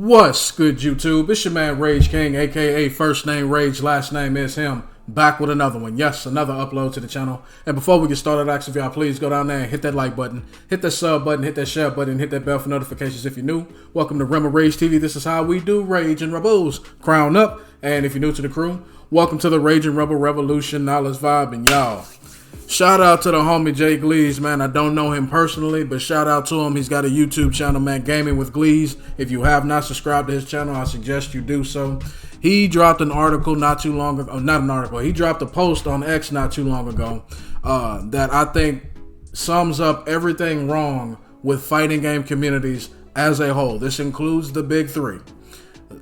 What's good, YouTube? It's your man Rage King, aka first name Rage, last name is him. Back with another one. Yes, another upload to the channel. And before we get started, I ask if y'all please go down there and hit that like button, hit that sub button, hit that share button, hit that bell for notifications if you're new. Welcome to Rema Rage TV. This is how we do Rage and Rebels. Crown up. And if you're new to the crew, welcome to the Rage and Rebel Revolution. Now let's vibe. And y'all, shout out to the homie Jay Glees, man. I don't know him personally, but shout out to him. He's got a YouTube channel, man, Gaming with Glees. If you have not subscribed to his channel, I suggest you do so. He dropped an article not too long ago, not an article, he dropped a post on X not too long ago that I think sums up everything wrong with fighting game communities as a whole. This includes the big three: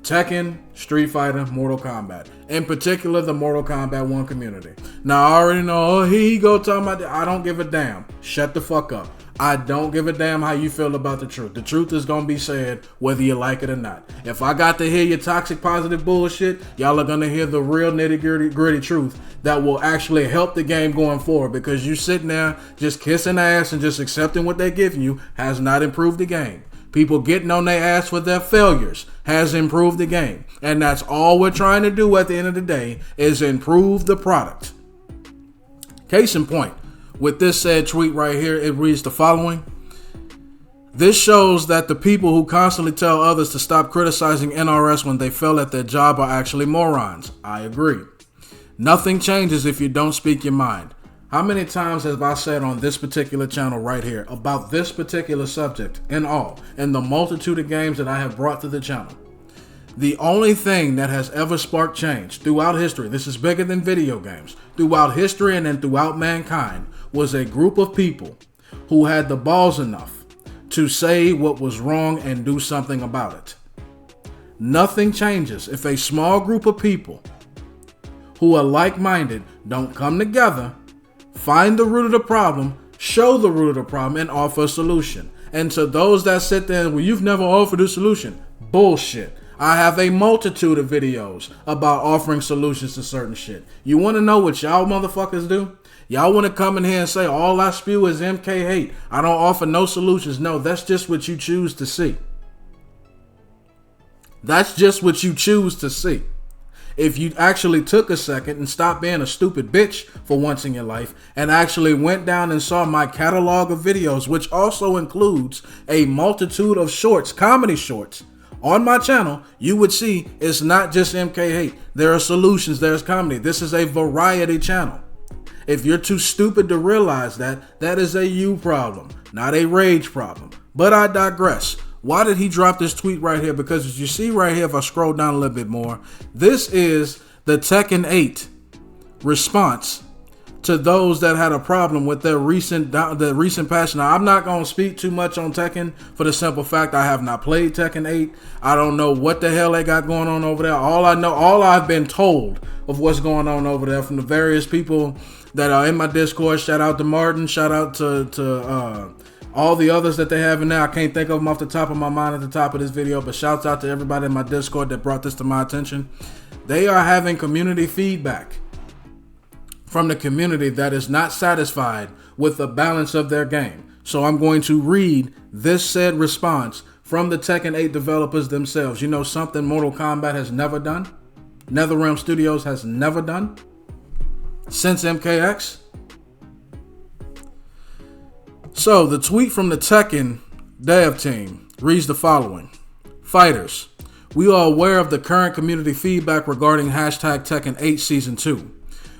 Tekken, Street Fighter, Mortal Kombat. In particular, the Mortal Kombat 1 community. Now, I already know, here you go talking about that. I don't give a damn. Shut the fuck up. I don't give a damn how you feel about the truth. The truth is going to be said whether you like it or not. If I got to hear your toxic positive bullshit, y'all are going to hear the real nitty gritty truth that will actually help the game going forward, because you sitting there just kissing ass and just accepting what they're giving you has not improved the game. People getting on their ass for their failures has improved the game. And that's all we're trying to do at the end of the day, is improve the product. Case in point, with this said tweet right here, it reads the following: "This shows that the people who constantly tell others to stop criticizing NRS when they fail at their job are actually morons. I agree. Nothing changes if you don't speak your mind." How many times have I said on this particular channel right here about this particular subject in the multitude of games that I have brought to the channel? The only thing that has ever sparked change throughout history, this is bigger than video games, throughout history and then throughout mankind, was a group of people who had the balls enough to say what was wrong and do something about it. Nothing changes if a small group of people who are like-minded don't come together, find the root of the problem, show the root of the problem, and offer a solution. And to those that sit there and, well, you've never offered a solution, bullshit. I have a multitude of videos about offering solutions to certain shit. You want to know what y'all motherfuckers do? Y'all want to come in here and say, all I spew is MK hate. I don't offer no solutions. No, that's just what you choose to see. That's just what you choose to see. If you actually took a second and stopped being a stupid bitch for once in your life and actually went down and saw my catalog of videos, which also includes a multitude of shorts, comedy shorts, on my channel, you would see it's not just MK hate. There are solutions, there's comedy. This is a variety channel. If you're too stupid to realize that, that is a you problem, not a rage problem. But I digress. Why did he drop this tweet right here? Because as you see right here, if I scroll down a little bit more, this is the Tekken 8 response to those that had a problem with their recent patch. Now, I'm not going to speak too much on Tekken for the simple fact I have not played Tekken 8. I don't know what the hell they got going on over there. All I've been told of what's going on over there from the various people that are in my Discord. Shout out to Martin. Shout out to all the others that they have in there. I can't think of them off the top of my mind at the top of this video, but shouts out to everybody in my Discord that brought this to my attention. They are having community feedback from the community that is not satisfied with the balance of their game. So I'm going to read this said response from the Tekken 8 developers themselves. You know something Mortal Kombat has never done? NetherRealm Studios has never done since MKX? So the tweet from the Tekken dev team reads the following: "Fighters, we are aware of the current community feedback regarding hashtag Tekken 8 Season 2.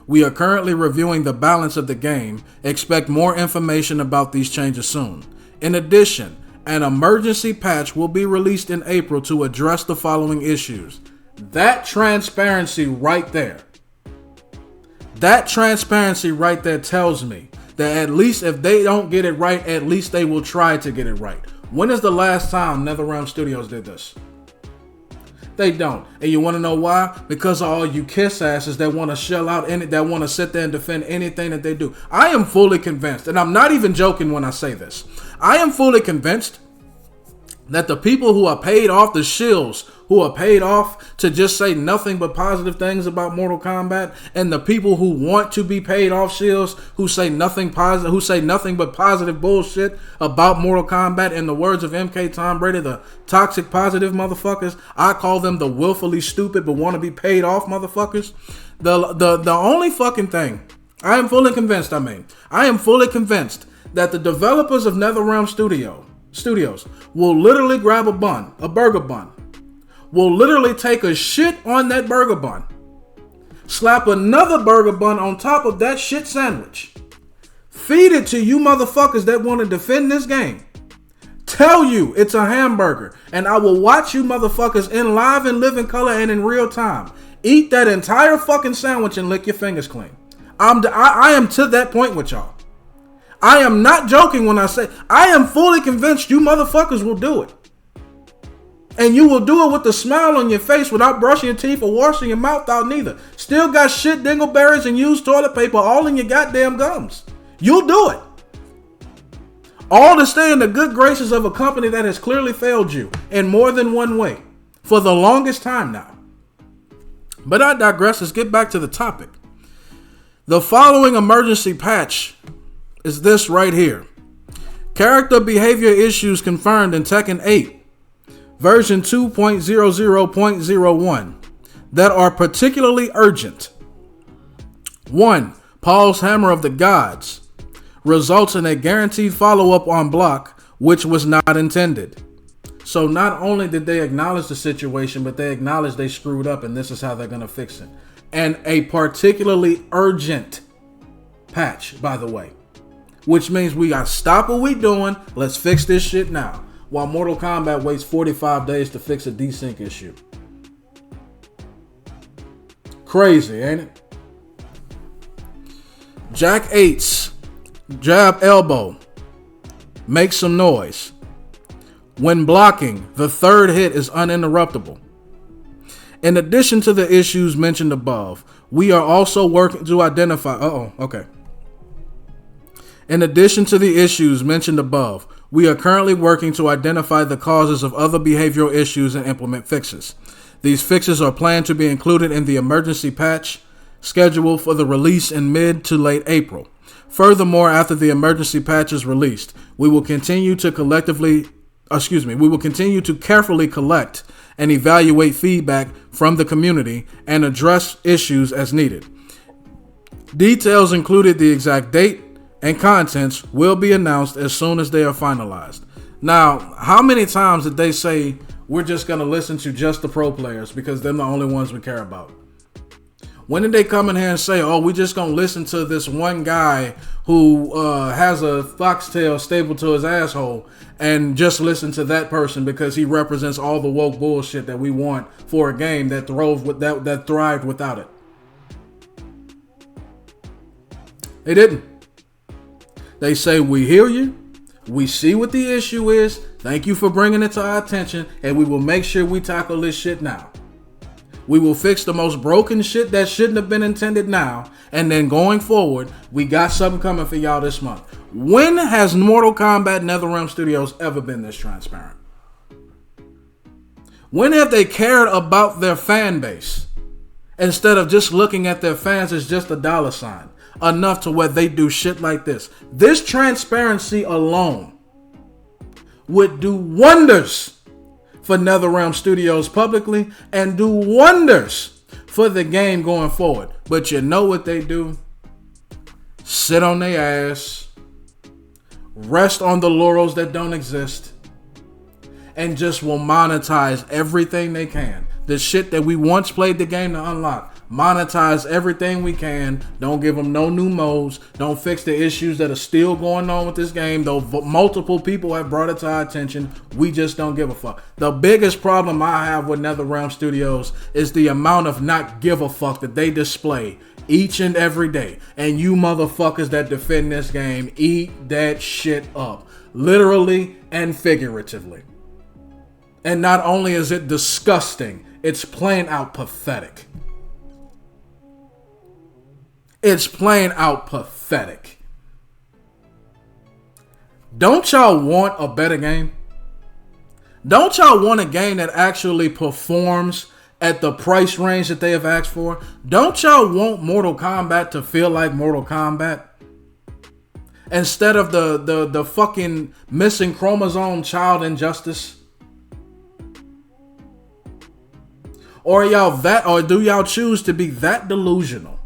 We are currently reviewing the balance of the game. Expect more information about these changes soon. In addition, an emergency patch will be released in April to address the following issues." That transparency right there. That transparency right there tells me that at least if they don't get it right, at least they will try to get it right. When is the last time NetherRealm Studios did this? They don't. And you want to know why? Because of all you kiss asses that want to shell out that want to sit there and defend anything that they do. I am fully convinced, and I'm not even joking when I say this, I am fully convinced that the people who are paid off, the shills who are paid off to just say nothing but positive things about Mortal Kombat, and the people who want to be paid off shills who say nothing positive, who say nothing but positive bullshit about Mortal Kombat, in the words of MK Tom Brady, the toxic positive motherfuckers, I call them the willfully stupid but want to be paid off motherfuckers. The only fucking thing, I am fully convinced that the developers of NetherRealm Studios will literally grab a burger bun, will literally take a shit on that burger bun, slap another burger bun on top of that shit sandwich, feed it to you motherfuckers that want to defend this game, tell you it's a hamburger, and I will watch you motherfuckers in live and living color and in real time eat that entire fucking sandwich and lick your fingers clean. I am to that point with y'all. I am not joking when I say I am fully convinced you motherfuckers will do it. And you will do it with a smile on your face without brushing your teeth or washing your mouth out neither. Still got shit dingleberries and used toilet paper all in your goddamn gums. You'll do it. All to stay in the good graces of a company that has clearly failed you in more than one way for the longest time now. But I digress. Let's get back to the topic. The following emergency patch is this right here. Character behavior issues confirmed in Tekken 8, version 2.00.01 that are particularly urgent. 1. Paul's Hammer of the Gods results in a guaranteed follow-up on block, which was not intended. So not only did they acknowledge the situation, but they acknowledged they screwed up, and this is how they're going to fix it. And a particularly urgent patch, by the way. Which means we got to stop what we doing. Let's fix this shit now. While Mortal Kombat waits 45 days to fix a desync issue. Crazy, ain't it? Jack 8's jab elbow makes some noise. When blocking, the third hit is uninterruptible. In addition to the issues mentioned above, we are also working to identify... In addition to the issues mentioned above, we are currently working to identify the causes of other behavioral issues and implement fixes. These fixes are planned to be included in the emergency patch scheduled for the release in mid to late April. Furthermore, after the emergency patch is released, we will continue to carefully collect and evaluate feedback from the community and address issues as needed. Details included the exact date and contents will be announced as soon as they are finalized. Now, how many times did they say we're just going to listen to just the pro players because they're the only ones we care about? When did they come in here and say, oh, we're just going to listen to this one guy who has a foxtail stapled to his asshole and just listen to that person because he represents all the woke bullshit that we want for a game that thrived without it? They didn't. They say, we hear you, we see what the issue is, thank you for bringing it to our attention, and we will make sure we tackle this shit now. We will fix the most broken shit that shouldn't have been intended now, and then going forward, we got something coming for y'all this month. When has Mortal Kombat NetherRealm Studios ever been this transparent? When have they cared about their fan base instead of just looking at their fans as just a dollar sign? Enough to where they do shit like this. This transparency alone would do wonders for NetherRealm Studios publicly and do wonders for the game going forward. But you know what they do? Sit on their ass, rest on the laurels that don't exist, and just will monetize everything they can. The shit that we once played the game to unlock. Monetize everything we can. Don't give them no new modes. Don't fix the issues that are still going on with this game, though multiple people have brought it to our attention. We just don't give a fuck. The biggest problem I have with NetherRealm Studios is the amount of not give a fuck that they display each and every day. And you motherfuckers that defend this game, eat that shit up. Literally and figuratively. And not only is it disgusting, it's plain out pathetic. It's plain out pathetic. Don't y'all want a better game? Don't y'all want a game that actually performs at the price range that they have asked for? Don't y'all want Mortal Kombat to feel like Mortal Kombat? Instead of the fucking missing chromosome child injustice? Or do y'all choose to be that delusional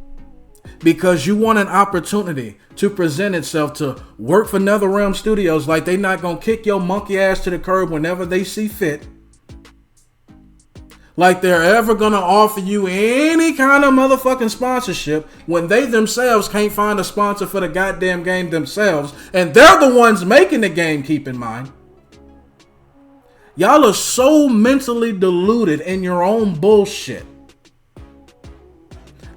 because you want an opportunity to present itself to work for NetherRealm Studios like they not gonna kick your monkey ass to the curb whenever they see fit? Like they're ever gonna offer you any kind of motherfucking sponsorship when they themselves can't find a sponsor for the goddamn game themselves, and they're the ones making the game, keep in mind. Y'all are so mentally deluded in your own bullshit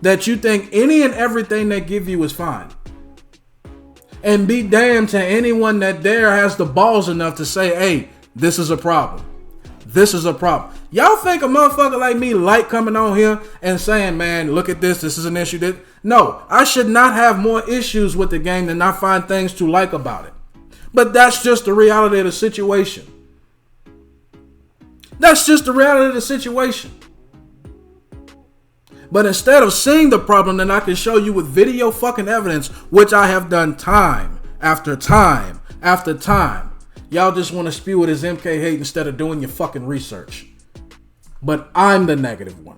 that you think any and everything they give you is fine. And be damned to anyone that has the balls enough to say, hey, this is a problem. This is a problem. Y'all think a motherfucker like me like coming on here and saying, man, look at this. This is an issue. No, I should not have more issues with the game than I find things to like about it. But that's just the reality of the situation. That's just the reality of the situation. But instead of seeing the problem, then I can show you with video fucking evidence, which I have done time after time after time. Y'all just want to spew it as MK hate instead of doing your fucking research. But I'm the negative one.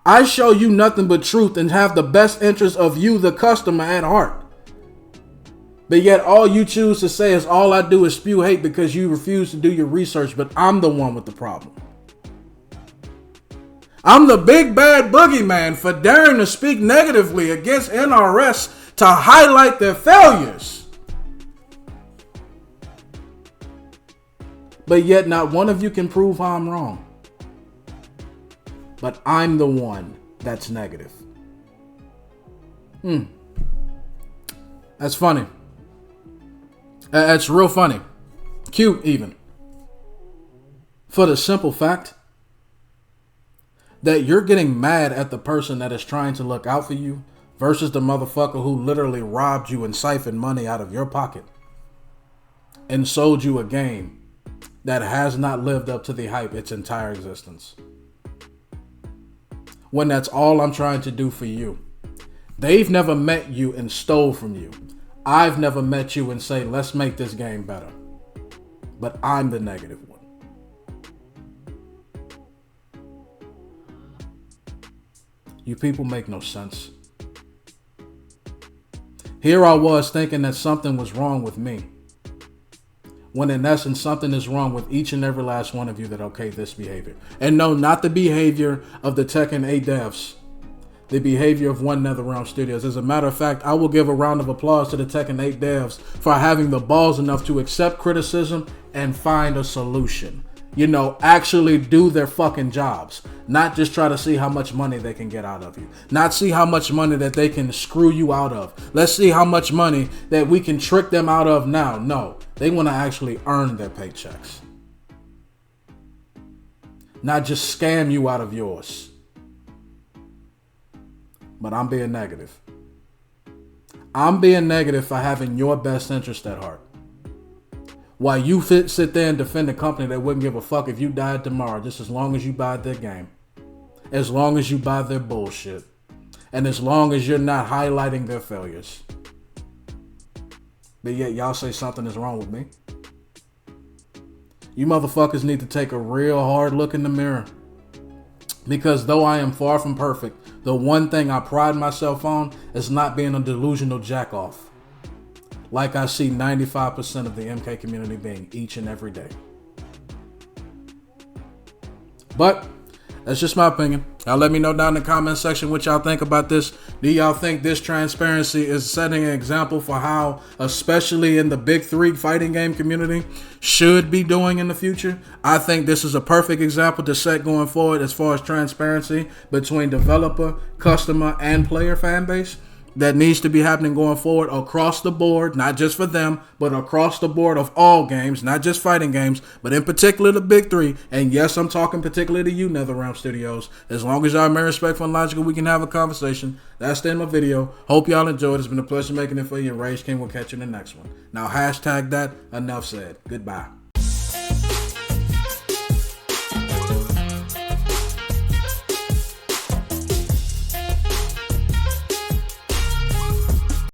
I show you nothing but truth and have the best interest of you, the customer, at heart. But yet all you choose to say is all I do is spew hate because you refuse to do your research, but I'm the one with the problem. I'm the big bad boogeyman for daring to speak negatively against NRS to highlight their failures. But yet not one of you can prove how I'm wrong. But I'm the one that's negative. That's funny. That's real funny. Cute even. For the simple fact that you're getting mad at the person that is trying to look out for you versus the motherfucker who literally robbed you and siphoned money out of your pocket and sold you a game that has not lived up to the hype its entire existence. When that's all I'm trying to do for you. They've never met you and stole from you. I've never met you and say, let's make this game better. But I'm the negative one. You people make no sense. Here I was thinking that something was wrong with me, when in essence something is wrong with each and every last one of you that okay this behavior. And no, not the behavior of the Tekken 8 devs. The behavior of one NetherRealm Studios. As a matter of fact, I will give a round of applause to the Tekken 8 devs for having the balls enough to accept criticism and find a solution. You know, actually do their fucking jobs. Not just try to see how much money they can get out of you. Not see how much money that they can screw you out of. Let's see how much money that we can trick them out of now. No, they want to actually earn their paychecks. Not just scam you out of yours. But I'm being negative. I'm being negative for having your best interest at heart. While you sit there and defend a company that wouldn't give a fuck if you died tomorrow, just as long as you buy their game. As long as you buy their bullshit. And as long as you're not highlighting their failures. But yet y'all say something is wrong with me. You motherfuckers need to take a real hard look in the mirror. Because though I am far from perfect, the one thing I pride myself on is not being a delusional jackoff. Like I see 95% of the MK community being each and every day. But that's just my opinion. Y'all let me know down in the comment section what y'all think about this. Do y'all think this transparency is setting an example for how, especially in the big three fighting game community, should be doing in the future? I think this is a perfect example to set going forward as far as transparency between developer, customer, and player fan base. That needs to be happening going forward across the board, not just for them, but across the board of all games, not just fighting games, but in particular the big three. And yes, I'm talking particularly to you, NetherRealm Studios. As long as y'all remain respectful and logical, we can have a conversation. That's the end of my video. Hope y'all enjoyed. It's been a pleasure making it for you. Rage King will catch you in the next one. Now, hashtag that. Enough said. Goodbye.